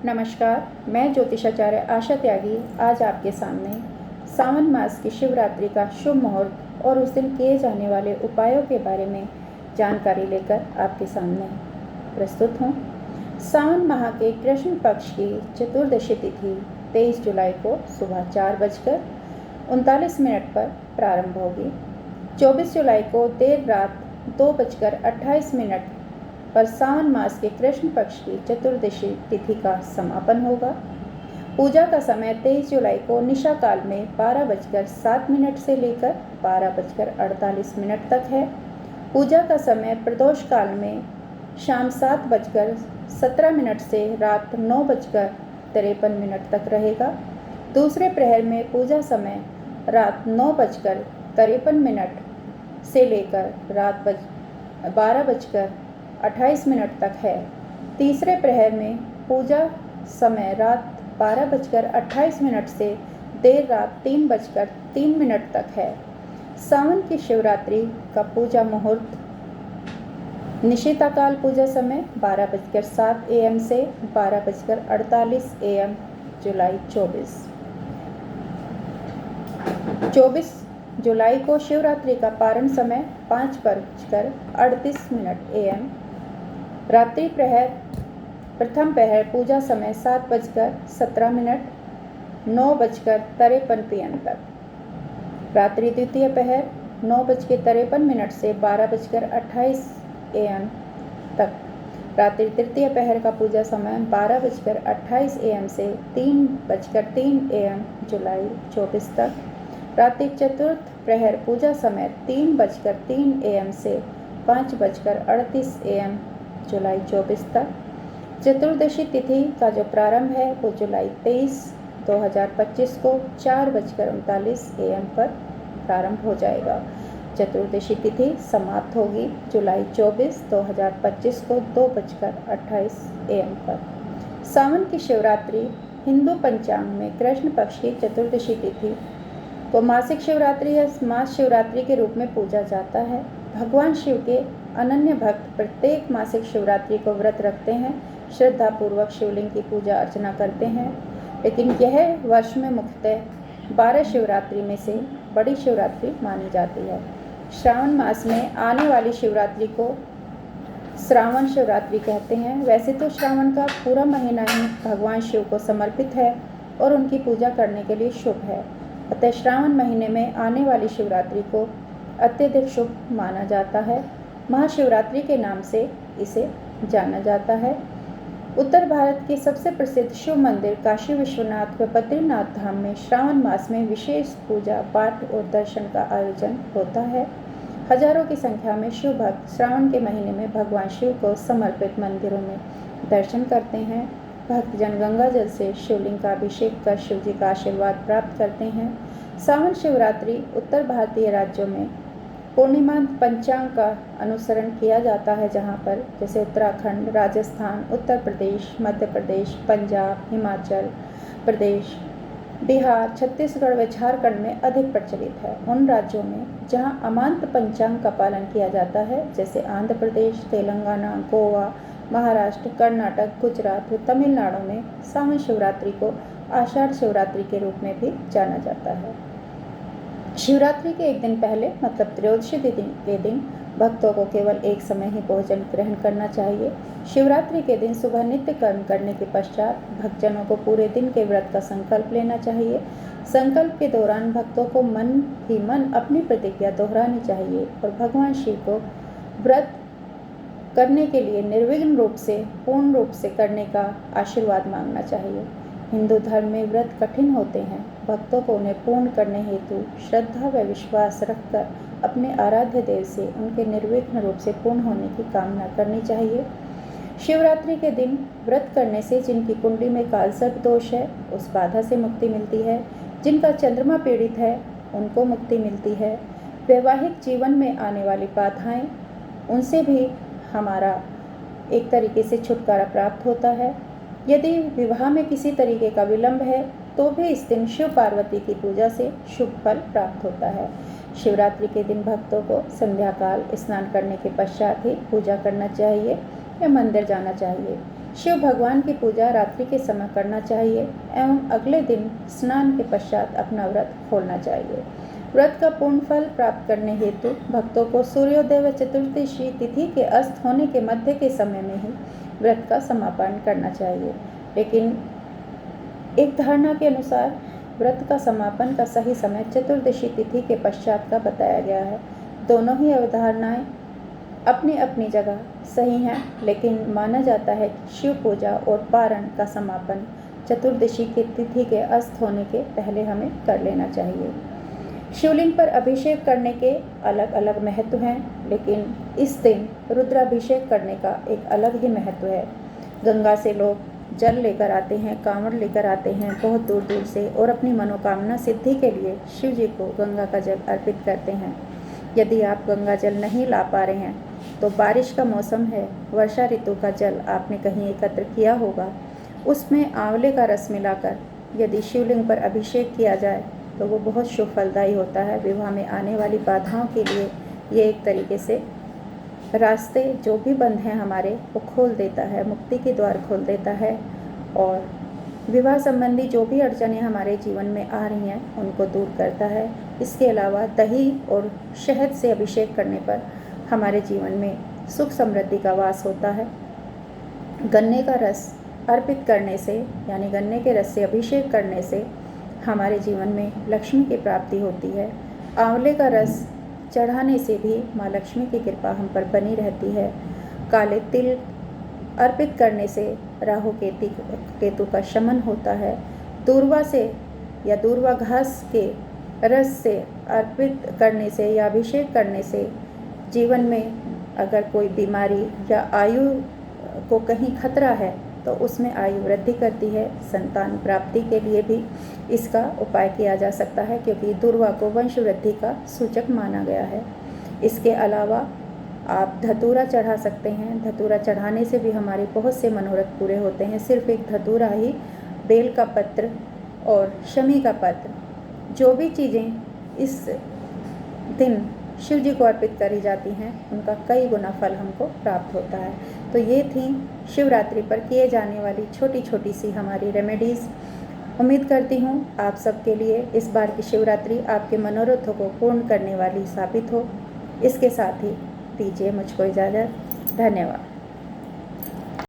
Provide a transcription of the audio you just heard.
नमस्कार, मैं ज्योतिषाचार्य आशा त्यागी आज आपके सामने सावन मास की शिवरात्रि का शुभ मुहूर्त और उस दिन किए जाने वाले उपायों के बारे में जानकारी लेकर आपके सामने प्रस्तुत हूँ। सावन माह के कृष्ण पक्ष की चतुर्दशी तिथि 23 जुलाई को सुबह 4:39 पर प्रारंभ होगी। 24 जुलाई को देर रात 2:28 पर सावन मास के कृष्ण पक्ष की चतुर्दशी तिथि का समापन होगा। पूजा का समय 23 जुलाई को निशा काल में 12:07 से लेकर 12:48 तक है। पूजा का समय प्रदोष काल में शाम 7:17 से रात 9:53 तक रहेगा। दूसरे प्रहर में पूजा समय रात 9:53 से लेकर रात 12:28 तक है। तीसरे प्रहर में पूजा समय रात 12:28 से देर रात 3:03 तक है। सावन की शिवरात्रि का पूजा मुहूर्त निशिताकाल पूजा समय 12:07 AM से 12:48 AM जुलाई 24 जुलाई को शिवरात्रि का पारण समय 5:38 AM। रात्रि प्रहर प्रथम प्रहर पूजा समय 7:17 9:53 PM तक। रात्रि द्वितीय प्रहर 9:53 से 12:28 AM तक। रात्रि तृतीय प्रहर का पूजा समय 12:28 AM से 3:03 AM जुलाई 24 तक। रात्रि चतुर्थ प्रहर पूजा समय 3:03 AM से 5:38 AM जुलाई 24 तक। चतुर्दशी तिथि का जो प्रारंभ है वो जुलाई 23, 2025 को 4:39 AM पर प्रारंभ हो जाएगा। चतुर्दशी तिथि समाप्त होगी जुलाई 24, 2025 को 2:28 AM पर। सावन की शिवरात्रि हिंदू पंचांग में कृष्ण पक्ष की चतुर्दशी तिथि को मासिक शिवरात्रि या मास शिवरात्रि के रूप में पूजा जाता है। भगवान शिव के अनन्य भक्त प्रत्येक मासिक शिवरात्रि को व्रत रखते हैं, श्रद्धापूर्वक शिवलिंग की पूजा अर्चना करते हैं, लेकिन यह वर्ष में मुख्यतः 12 शिवरात्रि में से बड़ी शिवरात्रि मानी जाती है। श्रावण मास में आने वाली शिवरात्रि को श्रावण शिवरात्रि कहते हैं। वैसे तो श्रावण का पूरा महीना ही भगवान शिव को समर्पित है और उनकी पूजा करने के लिए शुभ है, अतः श्रावण महीने में आने वाली शिवरात्रि को अत्यधिक शुभ माना जाता है। महाशिवरात्रि के नाम से इसे जाना जाता है। उत्तर भारत के सबसे प्रसिद्ध शिव मंदिर काशी विश्वनाथ व बद्रीनाथ धाम में श्रावण मास में विशेष पूजा पाठ और दर्शन का आयोजन होता है। हजारों की संख्या में शिव भक्त श्रावण के महीने में भगवान शिव को समर्पित मंदिरों में दर्शन करते हैं। भक्तजन गंगा जल से शिवलिंग का अभिषेक कर शिव जी का आशीर्वाद प्राप्त करते हैं। सावन शिवरात्रि उत्तर भारतीय राज्यों में पूर्णिमा पंचांग का अनुसरण किया जाता है, जहाँ पर जैसे उत्तराखंड, राजस्थान, उत्तर प्रदेश, मध्य प्रदेश, पंजाब, हिमाचल प्रदेश, बिहार, छत्तीसगढ़ व झारखंड में अधिक प्रचलित है। उन राज्यों में जहाँ अमांत पंचांग का पालन किया जाता है, जैसे आंध्र प्रदेश, तेलंगाना, गोवा, महाराष्ट्र, कर्नाटक, गुजरात व तमिलनाडु में सावन शिवरात्रि को आषाढ़ शिवरात्रि के रूप में भी जाना जाता है। शिवरात्रि के एक दिन पहले मतलब त्रयोदशी के दिन भक्तों को केवल एक समय ही भोजन ग्रहण करना चाहिए। शिवरात्रि के दिन सुबह नित्य कर्म करने के पश्चात भक्तजनों को पूरे दिन के व्रत का संकल्प लेना चाहिए। संकल्प के दौरान भक्तों को मन ही मन अपनी प्रतिज्ञा दोहरानी चाहिए और भगवान शिव को व्रत करने के लिए निर्विघ्न रूप से पूर्ण रूप से करने का आशीर्वाद मांगना चाहिए। हिंदू धर्म में व्रत कठिन होते हैं। भक्तों को उन्हें पूर्ण करने हेतु श्रद्धा व विश्वास रखकर अपने आराध्य देव से उनके निर्विघ्न रूप से पूर्ण होने की कामना करनी चाहिए। शिवरात्रि के दिन व्रत करने से जिनकी कुंडली में कालसर्प दोष है उस बाधा से मुक्ति मिलती है। जिनका चंद्रमा पीड़ित है उनको मुक्ति मिलती है। वैवाहिक जीवन में आने वाली बाधाएं उनसे भी हमारा एक तरीके से छुटकारा प्राप्त होता है। यदि विवाह में किसी तरीके का विलंब है तो भी इस दिन शिव पार्वती की पूजा से शुभ फल प्राप्त होता है। शिवरात्रि के दिन भक्तों को संध्या काल स्नान करने के पश्चात ही पूजा करना चाहिए या मंदिर जाना चाहिए। शिव भगवान की पूजा रात्रि के समय करना चाहिए एवं अगले दिन स्नान के पश्चात अपना व्रत खोलना चाहिए। व्रत का पूर्ण फल प्राप्त करने हेतु भक्तों को सूर्योदय व चतुर्दशी तिथि के अस्त होने के मध्य के समय में ही व्रत का समापन करना चाहिए। लेकिन एक धारणा के अनुसार व्रत का समापन का सही समय चतुर्दशी तिथि के पश्चात का बताया गया है। दोनों ही अवधारणाएं अपनी अपनी जगह सही हैं, लेकिन माना जाता है कि शिव पूजा और पारण का समापन चतुर्दशी की तिथि के अस्त होने के पहले हमें कर लेना चाहिए। शिवलिंग पर अभिषेक करने के अलग अलग महत्व हैं, लेकिन इस दिन रुद्राभिषेक करने का एक अलग ही महत्व है। गंगा से लोग जल लेकर आते हैं, कांवड़ लेकर आते हैं बहुत दूर दूर से, और अपनी मनोकामना सिद्धि के लिए शिव जी को गंगा का जल अर्पित करते हैं। यदि आप गंगा जल नहीं ला पा रहे हैं तो बारिश का मौसम है, वर्षा ऋतु का जल आपने कहीं एकत्र किया होगा, उसमें आंवले का रस मिलाकर यदि शिवलिंग पर अभिषेक किया जाए तो वो बहुत शुभ फलदायी होता है। विवाह में आने वाली बाधाओं के लिए ये एक तरीके से रास्ते जो भी बंद हैं हमारे वो खोल देता है, मुक्ति के द्वार खोल देता है, और विवाह संबंधी जो भी अड़चनें हमारे जीवन में आ रही हैं उनको दूर करता है। इसके अलावा दही और शहद से अभिषेक करने पर हमारे जीवन में सुख समृद्धि का वास होता है। गन्ने का रस अर्पित करने से, यानी गन्ने के रस से अभिषेक करने से हमारे जीवन में लक्ष्मी की प्राप्ति होती है। आंवले का रस चढ़ाने से भी माँ लक्ष्मी की कृपा हम पर बनी रहती है। काले तिल अर्पित करने से राहु केतु का शमन होता है। दूर्वा से या दूर्वा घास के रस से अर्पित करने से या अभिषेक करने से जीवन में अगर कोई बीमारी या आयु को कहीं खतरा है तो उसमें आयु वृद्धि करती है। संतान प्राप्ति के लिए भी इसका उपाय किया जा सकता है, क्योंकि दूर्वा को वंश वृद्धि का सूचक माना गया है। इसके अलावा आप धतूरा चढ़ा सकते हैं। धतूरा चढ़ाने से भी हमारे बहुत से मनोरथ पूरे होते हैं। सिर्फ एक धतूरा ही, बेल का पत्र और शमी का पत्र, जो भी चीज़ें इस दिन शिव जी को अर्पित करी जाती हैं उनका कई गुना फल हमको प्राप्त होता है। तो ये थी शिवरात्रि पर किए जाने वाली छोटी छोटी सी हमारी रेमेडीज़। उम्मीद करती हूँ आप सबके लिए इस बार की शिवरात्रि आपके मनोरथों को पूर्ण करने वाली साबित हो। इसके साथ ही दीजिए मुझको इजाज़त। धन्यवाद।